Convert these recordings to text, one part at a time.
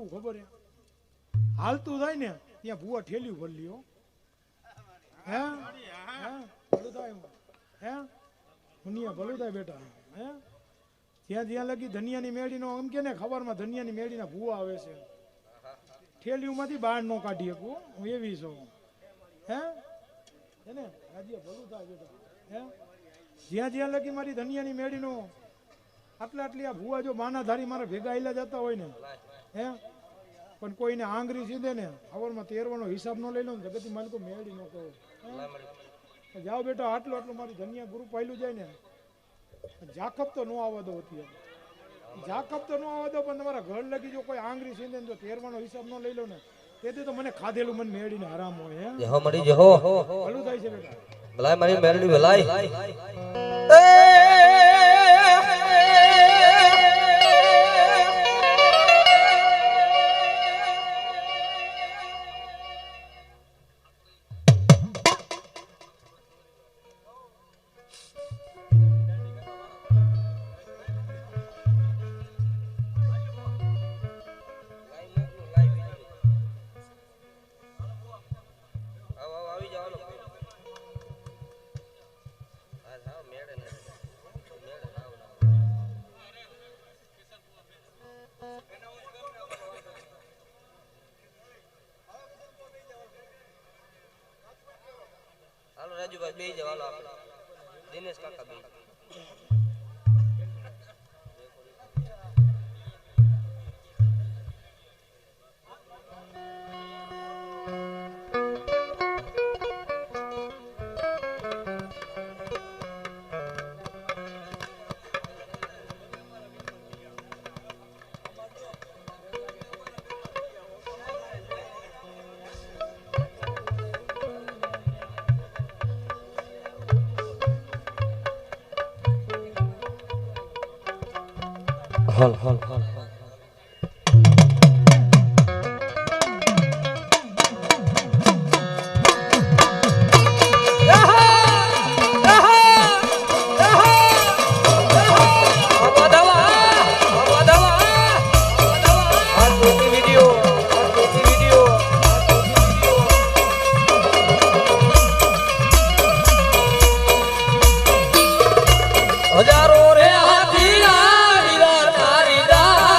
કેવું ખબર હે હાલતું થાય ને ત્યાં ભૂવા ઠેલ્યું ભરી લ્યો હે ભલું થાય હે મુનિયા ભલું થાય બેટા હે જ્યાં જ્યાં લગી ધનિયાની મેળીનો એમ કે ને ખબરમાં ધનિયાની મેળીના ભૂવા આવે છે ઠેલીઓમાંથી બહાર ન કાઢી શકું હું એવી છું હે ને રાજ્ય ભલું થાય બેટા હે જ્યાં જ્યાં લગી મારી ધનિયાની મેળીનો આટલી આ ભૂવા જો માનાધારી મારા ભેગા આયલા જતા હોય ને હે પણ કોઈને આંગળી સીધે ને આવરમાં તેરવાનો હિસાબ ન લઈ લો ને જગતી માલિકો મેળી ન કહો જાઓ બેટા આટલું મારી ધનિયા ગુરુ પાયલું જાય ને જાકબ તો ન આવવા દો અત્યારે જાકબ તો ન આવવા દો પણ તમારા ઘર લગી જો કોઈ આંગળી સીધે ને જો તેરવાનો હિસાબ ન લઈ લો ને તેથી તો મને ખાધેલું મને મેળીને હરામ હોય હે જહો મળી જહો ભલું થાય છે બેટા ભલાય મારી મેળડી ભલાય રાજુભાઈ બે જવાલો આપણે દિનેશ કાકા બે હલ હલ હલ હજારો રે હાથી હીરા નારી દા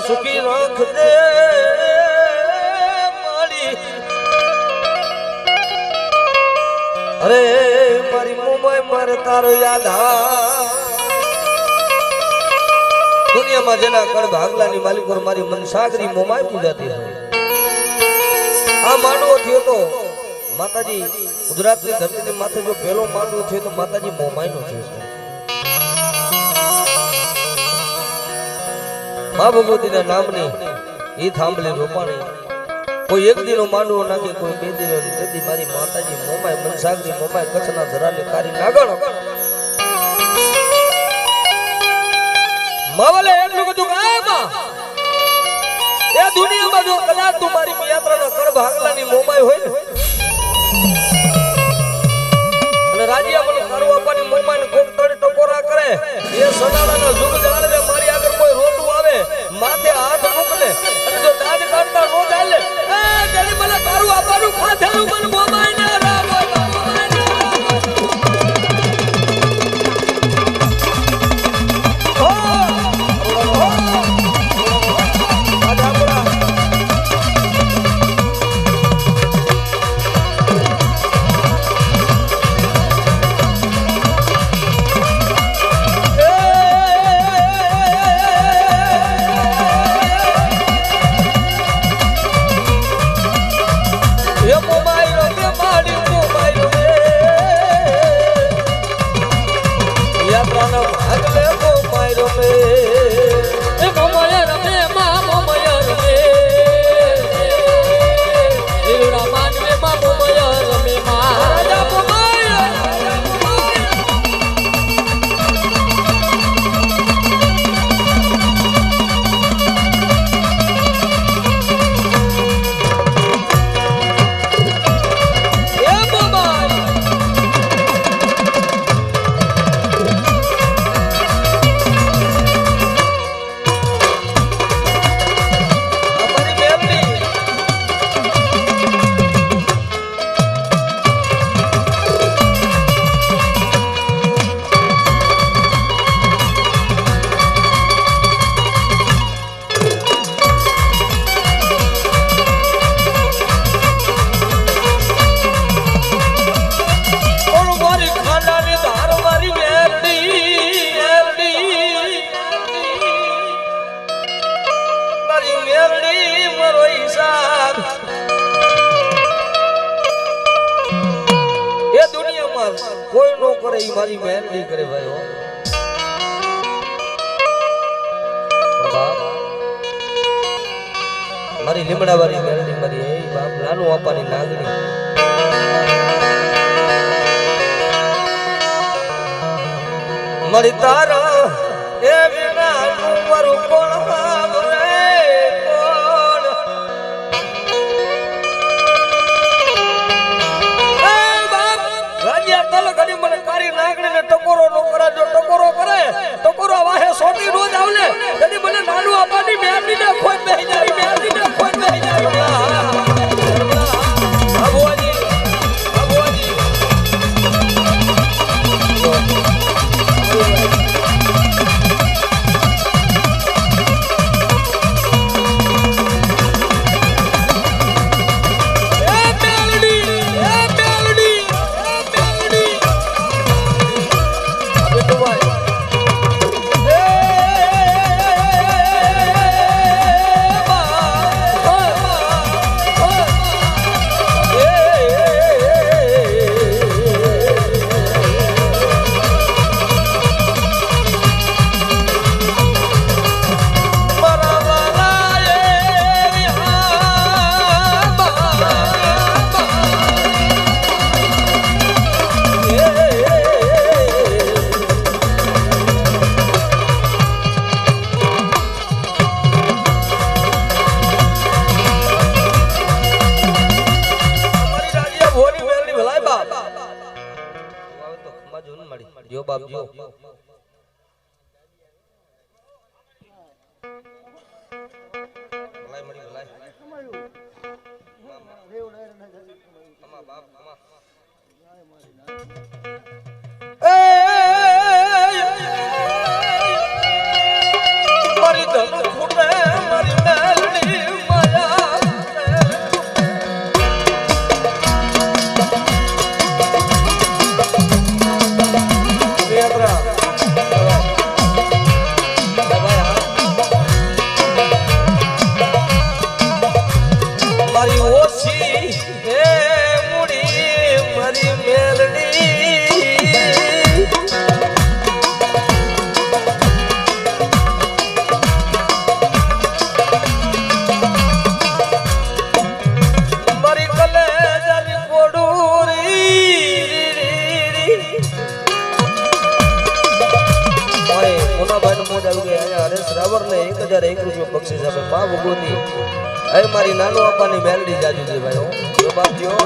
સુખી રાખ દે મારી અરે મારી મુંબઈ મારે તારો યાદ હા દુનિયામાં જેના કળ ભાગલાની માલિકો મારી મનસાગરી મોમાય પૂજાતી હોય આ માંડવો થયો તો માતાજી ગુજરાતની ધરતીની માથે જો પહેલો માંડવો થયો તો માતાજી મોમાયનો થયો છે મા ભગવતીના નામની એ થાંભલી રોપાણી કોઈ એક દિનો માંડવો નાખે કોઈ બે દિનો તેથી મારી માતાજી મોમાય મનસાગરી મોમાય કચ્છના ધરાની કારી નાગણ માવલે એટલું બધું કાયમાં એ દુનિયામાં જો કદાચ તું મારી યાત્રાના કળ ભાગલાની મોમાય હોય ને અને રાજીયા મને કારો આપવાની મોમાને કોક તડે ટકોરા કરે એ સનાડાના જુગ જાળવે મારી આગળ કોઈ રોતું આવે માથે હાથ મૂકલે અને જો દાદ કાઢતા નો ચાલે એ જરી મને કારું આપવાનું ખાધેલું મને મોમાય ને રામ કોઈ નો કરે ઈ મારી મહેનત કરે ભાઈ મારી લીમડા વાળી મેરડી મારી એ બાપ નાનું આપવાની નાગણી મારી તારા એ વિના નું મારું કોણ ટકોરો નો કરે જો ટકોરો કરે ટકોરો વાહે સોટી રોજ આવલે તેથી મને નાનું આપવાની મેરડી ને ખોજ બેહી જાય મેરડી ને ખોજ બેહી જાય ભગવાજી ભગવાજી જો બાપ જો ભલાઈ મળી ભલાઈ અમા બાપ અમા મારી ધન ફૂટે 1001 રૂપિયા બક્ષિસ આપે મા ભગવતી હવે મારી નાનો આપવાની મેલડી જાજુ દે ભાઈ જો બાપજીઓ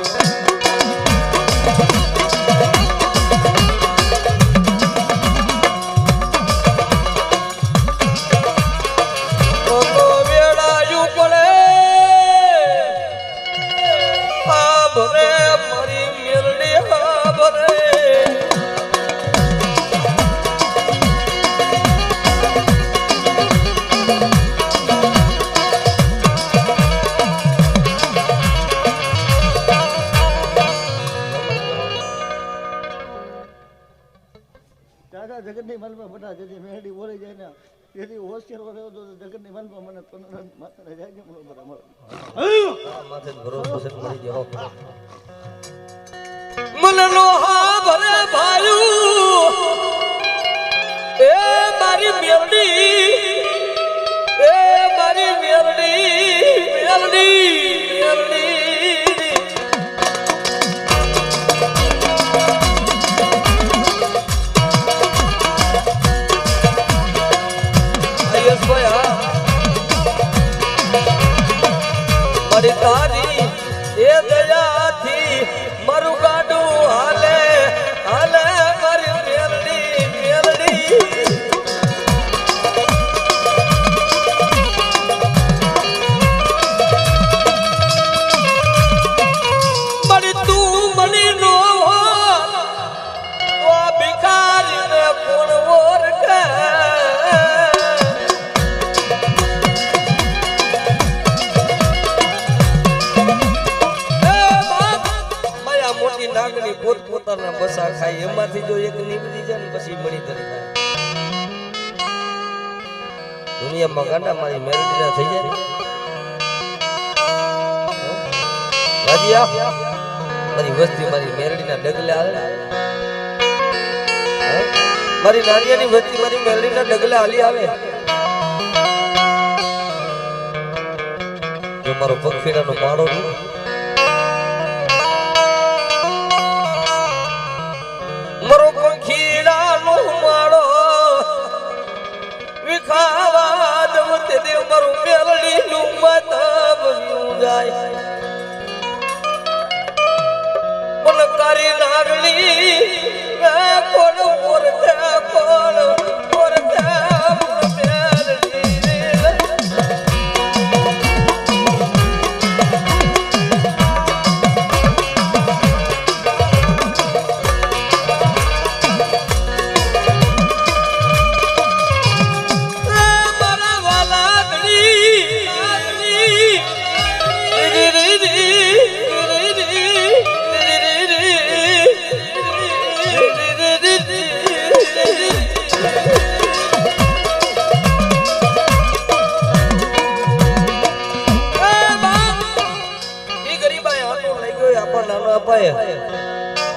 જગતની મનમાં બધા જેથી મેરડી બોલી જાય ને તેથી હોશિયાર રહ્યો તો જગતની મનમાં મને તનરન માતા જાય કે મને બરાબર માથે ભરોસો છે મળી ગયો મનનો હા ભરે ભાયું એ મારી મેરડી એ મારી મેરડી તારી એ દયાથી મારું ગાડું હાલે હાલે મારી મેલડી મારી તું મળી નો તો ભિખારીને કોણ ઓળખે નાગણી પોતપોતાના બસા ખાય એમાંથી જો એક નીકળી જાય ને પછી મળી તરી જાય દુનિયામાં ગાંડા મારી મેરડી ના થઈ જાય રાજીયા મારી વસ્તી મારી મેરડી ના ડગલે આવે મારી નારિયાની વસ્તી મારી મેરડી ના ડગલે હાલી આવે જો મારો પંખીડાનો માળો મરો પંખીડાનો માળો વિખાવા દવતે દેવ મારું મેલડીનું માતા બન્યું જાય મન કરી નાગણી કોણ ઓરતે કોણ ઓરતે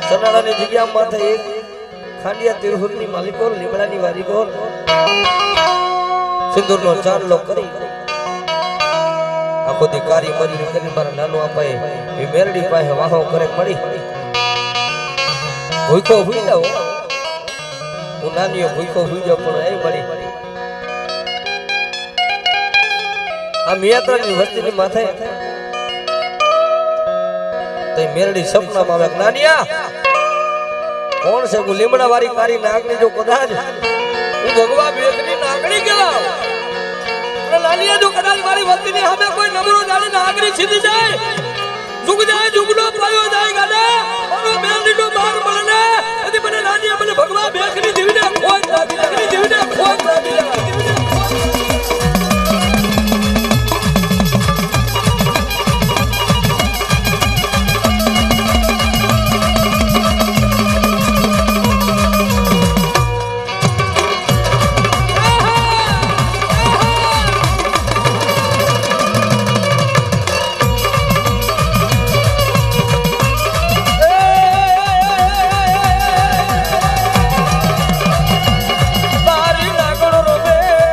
સનાડાની જગ્યા માથે એક ખાંડિયા તિરહુરની માલિકો લીમડાની વારીકો સિંદૂરનો ચાંદલો કરી આખો દી કારી મજૂરી કરી મારા નાનો અપાએ એ મેરડી પાસે વાહો કરે મળી ભૂખો હુઈ જાવ હું નાનીઓ ભૂખો હુઈ જાવ પણ એ મળી આ મિયાત્રાની વસ્તીની માથે મેરડી સપનામાં આવે નાનિયા કોણ છે હું લીમડા વાળી કારી નાગણી જો કદાચ હું ભગવા બેકની નાગણી કેવા અને નાનિયા જો કદાચ મારી વસ્તીની સામે કોઈ નબળો જાણે નાગણી છીધી જાય જુગનો પાયો જાય ગાડા મારો મેરડીનો માર મળે ને એથી મને નાનિયા મને ભગવા બેકની દીવીને ખોટ લાગી તારી નાગણો રોવે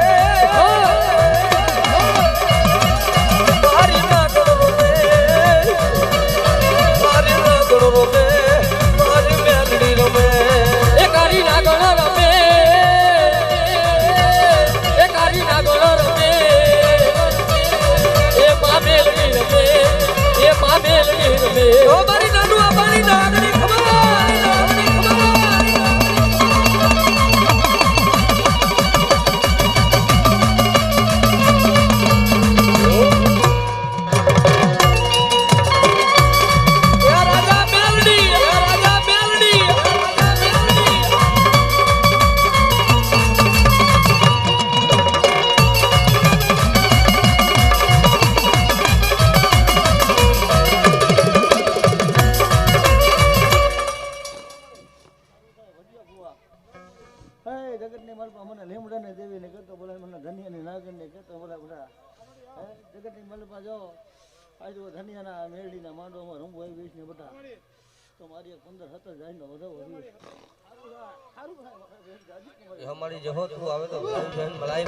જગતની મલપા જાઓ આજે ધનિયાના મેરડીના માંડવામાં રમવું આવી ગઈશ ને બટા તો મારી એક 15-17 જાયનો વધાવો રહ્યો સારું થાય મારા બેન જાજી એ અમારી જહો તું આવે તો બહુ જન ભલાઈ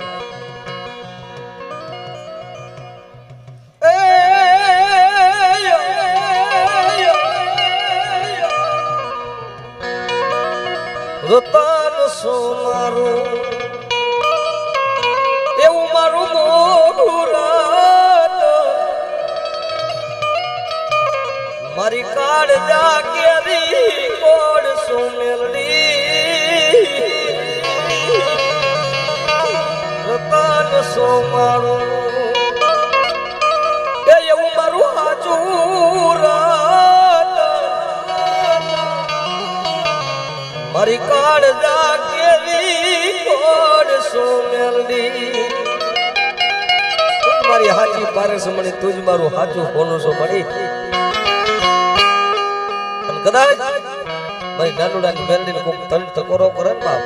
રતન સોમારું એવું મારું મોગુરાત મારી કાળ જા કેરી કોડ સુમેલડી રતન સોમારું એવું મારું હાચું રાત મારી કાળ જા કેરી કોડ સુમેલડી મારી હાચી પારસ મણી તુજ મારું હાચું કોનું છો મળી અને કદાચ મારી નાનુડાની મેરડીને કોક તણ ટકોરો કરે ને બાપ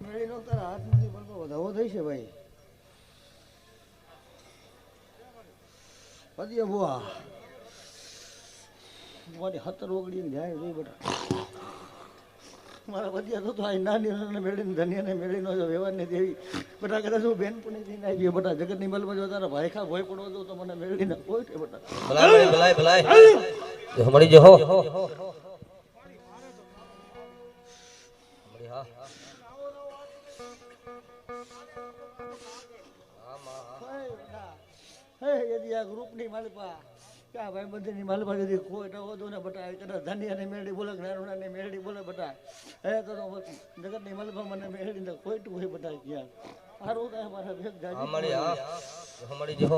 મેળીનો તારા હાથમાંથી મલપા વધાવો થઈ છે ભાઈ પદીએ બુઆ મારી 17 ઓગળી જાય જોઈ બેટા મારા બધિયા તો આ નાની મેળીને ધનિયાને મેળીનો જો વ્યવહાર ને દેવી બેટા કદાચ હું બેન પુણી થઈને આવી ગયો બેટા જગતની મલમાં જો તારા ભાઈ ખા ભોય પડવો તો મને મેળીને કોઈ છે બેટા ભલાઈ ભલાઈ હમણી જો હો હમણી હા હે યદી આ ગ્રુપની માલપા ક્યાં ભાઈ બધીની માલપા ଯଦି કોઈ તો વધુ ને બટા કદાચ ધનિયાને મેળડી બોલે નારુણાને મેળડી બોલે બટા હે તો જગતની માલપા મને મેળડીને કોઈ તો હોય બટા ક્યાં સારું કાંઈ મારા ભેગ જાજી હમણી હા હમણી જો